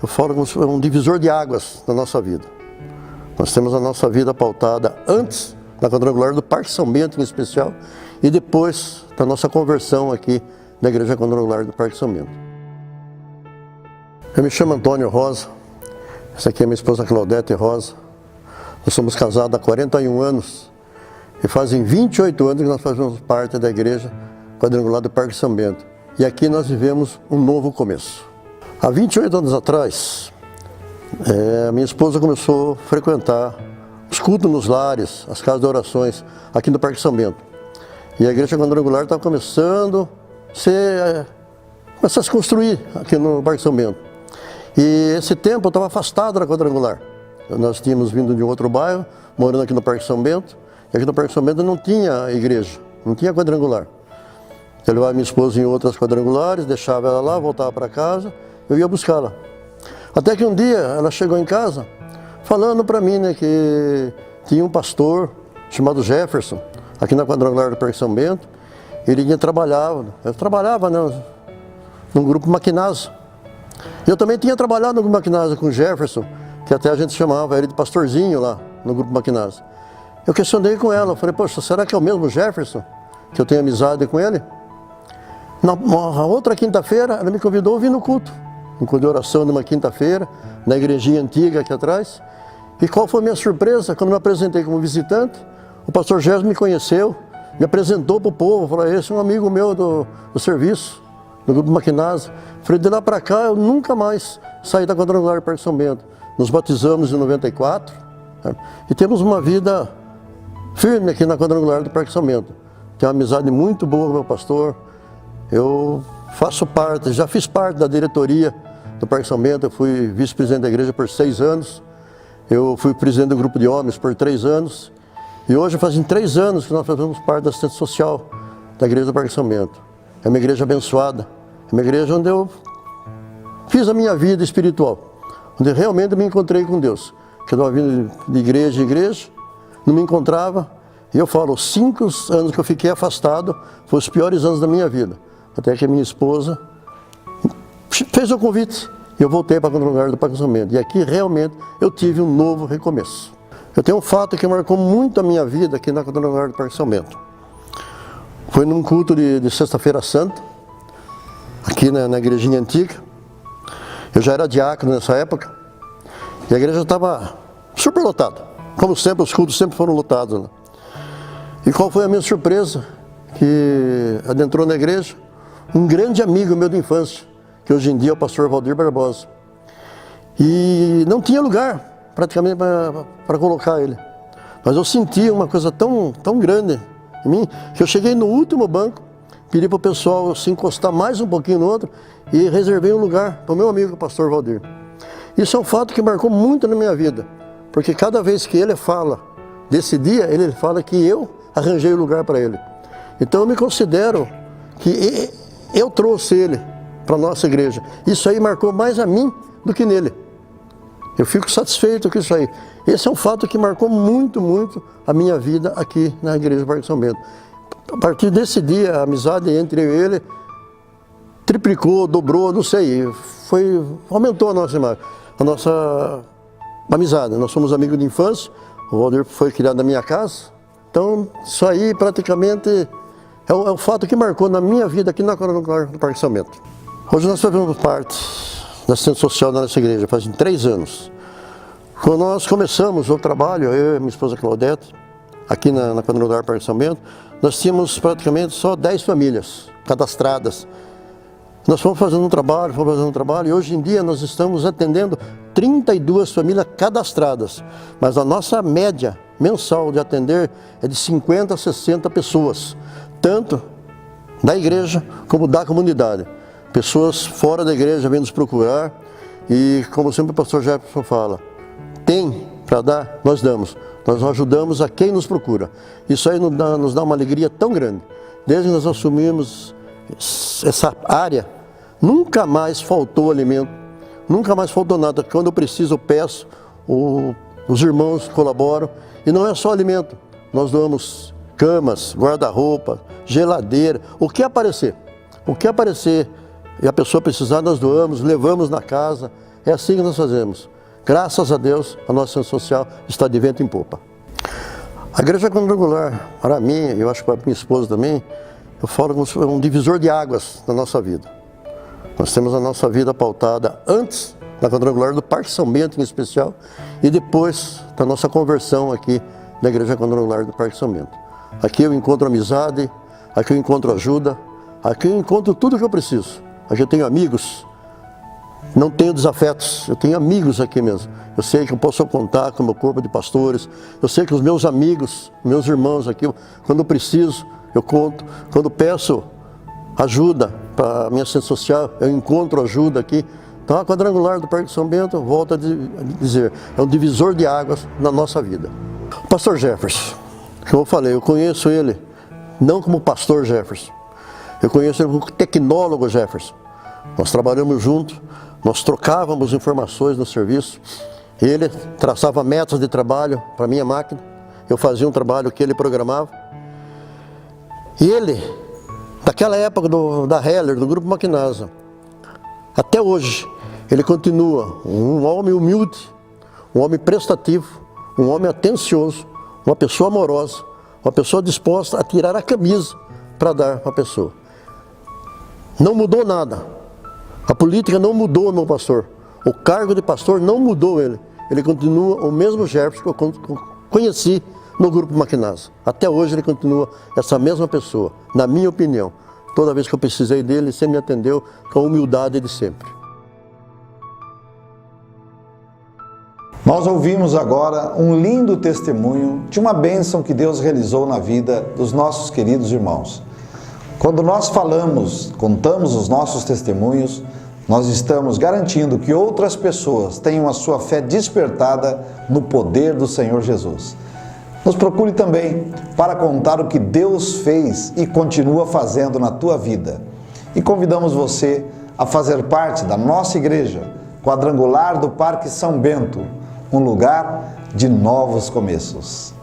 eu falo como se fosse um divisor de águas na nossa vida. Nós temos a nossa vida pautada antes da quadrangular do Parque São Bento em especial e depois da nossa conversão aqui da Igreja Quadrangular do Parque São Bento. Eu me chamo Antônio Rosa, essa aqui é minha esposa Claudete Rosa. Nós somos casados há 41 anos e fazem 28 anos que nós fazemos parte da Igreja Quadrangular do Parque São Bento. E aqui nós vivemos um novo começo. Há 28 anos atrás, a minha esposa começou a frequentar os cultos nos lares, as casas de orações aqui no Parque São Bento. E a Igreja Quadrangular estava começando a se construir aqui no Parque São Bento. E esse tempo eu estava afastado da Quadrangular. Nós tínhamos vindo de um outro bairro, morando aqui no Parque São Bento. E aqui no Parque São Bento não tinha igreja, não tinha quadrangular. Eu levava minha esposa em outras quadrangulares, deixava ela lá, voltava para casa, eu ia buscá-la. Até que um dia ela chegou em casa falando para mim, né, que tinha um pastor chamado Jefferson, aqui na quadrangular do Parque São Bento. Ele trabalhava, eu trabalhava, né, num grupo Maquinasa. Eu também tinha trabalhado no grupo Maquinasa com o Jefferson, que até a gente chamava ele de pastorzinho lá no grupo Maquinasa. Eu questionei com ela, falei, poxa, será que é o mesmo Jefferson, que eu tenho amizade com ele? Na outra quinta-feira, ela me convidou a vir no culto, um culto de oração numa quinta-feira, na igrejinha antiga aqui atrás. E qual foi a minha surpresa? Quando me apresentei como visitante, o pastor Jefferson me conheceu, me apresentou para o povo, falou, esse é um amigo meu do serviço, do grupo Maquinasa. Falei, de lá para cá, eu nunca mais saí da quadrangular do Parque São Bento. Nos batizamos em 94, né? E temos uma vida firme aqui na quadrangular do Parque São Bento. Tenho uma amizade muito boa com o meu pastor. Eu faço parte, já fiz parte da diretoria do Parque São Bento. Eu fui vice-presidente da igreja por 6 anos. Eu fui presidente do grupo de homens por 3 anos. E hoje fazem 3 anos que nós fazemos parte da assistência social da igreja do Parque São Bento. É uma igreja abençoada. É uma igreja onde eu fiz a minha vida espiritual. Onde realmente me encontrei com Deus. Que eu estava vindo de igreja em igreja, não me encontrava. E eu falo, os 5 anos que eu fiquei afastado foram os piores anos da minha vida. Até que a minha esposa fez o convite e eu voltei para o quadrangular do Parque São Bento. E aqui realmente eu tive um novo recomeço. Eu tenho um fato que marcou muito a minha vida aqui na quadrangular do Parque São Bento. Foi num culto de Sexta-feira Santa, aqui na igrejinha antiga. Eu já era diácono nessa época e a igreja estava super lotada. Como sempre, os cultos sempre foram lotados, né? E qual foi a minha surpresa? Que adentrou na igreja um grande amigo meu de infância, que hoje em dia é o pastor Valdir Barbosa. E não tinha lugar praticamente para colocar ele. Mas eu senti uma coisa tão grande em mim, que eu cheguei no último banco, pedi para o pessoal se encostar mais um pouquinho no outro e reservei um lugar para o meu amigo, o pastor Valdir. Isso é um fato que marcou muito na minha vida, porque cada vez que ele fala desse dia, ele fala que eu arranjei o lugar para ele. Então eu me considero que eu trouxe ele para a nossa igreja. Isso aí marcou mais a mim do que nele. Eu fico satisfeito com isso aí. Esse é um fato que marcou muito a minha vida aqui na igreja do Parque São Bento. A partir desse dia, a amizade entre eu e ele triplicou, dobrou, não sei, aumentou a nossa amizade. Nós somos amigos de infância, o Valdir foi criado na minha casa, então isso aí praticamente é o fato que marcou na minha vida aqui na quadrangular do Parque São Bento. Hoje nós fazemos parte da assistência social da nossa igreja, faz 3 anos. Quando nós começamos o trabalho, eu e minha esposa Claudete, aqui na quadrangular do Parque São Bento, nós tínhamos praticamente só 10 famílias cadastradas. Nós fomos fazendo um trabalho, e hoje em dia nós estamos atendendo 32 famílias cadastradas. Mas a nossa média mensal de atender é de 50 a 60 pessoas, tanto da igreja como da comunidade. Pessoas fora da igreja vêm nos procurar e, como sempre o pastor Jefferson fala, tem para dar, nós damos. Nós ajudamos a quem nos procura. Isso aí nos dá uma alegria tão grande. Desde que nós assumimos essa área, nunca mais faltou alimento, nunca mais faltou nada. Quando eu preciso, eu peço, os irmãos colaboram. E não é só alimento, nós damos camas, guarda-roupa, geladeira, o que aparecer. O que aparecer e a pessoa precisar, nós doamos, levamos na casa. É assim que nós fazemos. Graças a Deus, a nossa ação social está de vento em popa. A igreja quadrangular, para mim, eu acho que para minha esposa também, eu falo como se fosse um divisor de águas na nossa vida. Nós temos a nossa vida pautada antes da quadrangular do Parque São Bento, em especial, e depois da nossa conversão aqui na igreja quadrangular do Parque São Bento. Aqui eu encontro amizade, aqui eu encontro ajuda, aqui eu encontro tudo o que eu preciso. Aqui eu tenho amigos, não tenho desafetos, eu tenho amigos aqui mesmo. Eu sei que eu posso contar com o meu corpo de pastores, eu sei que os meus amigos, meus irmãos aqui, quando eu preciso, eu conto. Quando peço ajuda para a minha assistência social, eu encontro ajuda aqui. Então a quadrangular do Parque São Bento, volto a dizer, é um divisor de águas na nossa vida. O pastor Jefferson, como eu falei, eu conheço ele não como pastor Jefferson, eu conheço ele como tecnólogo Jefferson. Nós trabalhamos juntos, nós trocávamos informações no serviço, ele traçava metas de trabalho para a minha máquina, eu fazia um trabalho que ele programava. E ele, daquela época da Heller, do Grupo Maquinasa, até hoje, ele continua um homem humilde, um homem prestativo, um homem atencioso, uma pessoa amorosa, uma pessoa disposta a tirar a camisa para dar para a pessoa. Não mudou nada. A política não mudou o meu pastor. O cargo de pastor não mudou ele. Ele continua o mesmo Jefferson que eu conheci no Grupo Maquinasa. Até hoje ele continua essa mesma pessoa, na minha opinião. Toda vez que eu precisei dele, ele sempre me atendeu com a humildade de sempre. Nós ouvimos agora um lindo testemunho de uma bênção que Deus realizou na vida dos nossos queridos irmãos. Quando nós contamos os nossos testemunhos, nós estamos garantindo que outras pessoas tenham a sua fé despertada no poder do Senhor Jesus. Nos procure também para contar o que Deus fez e continua fazendo na tua vida. E convidamos você a fazer parte da nossa igreja quadrangular do Parque São Bento, um lugar de novos começos.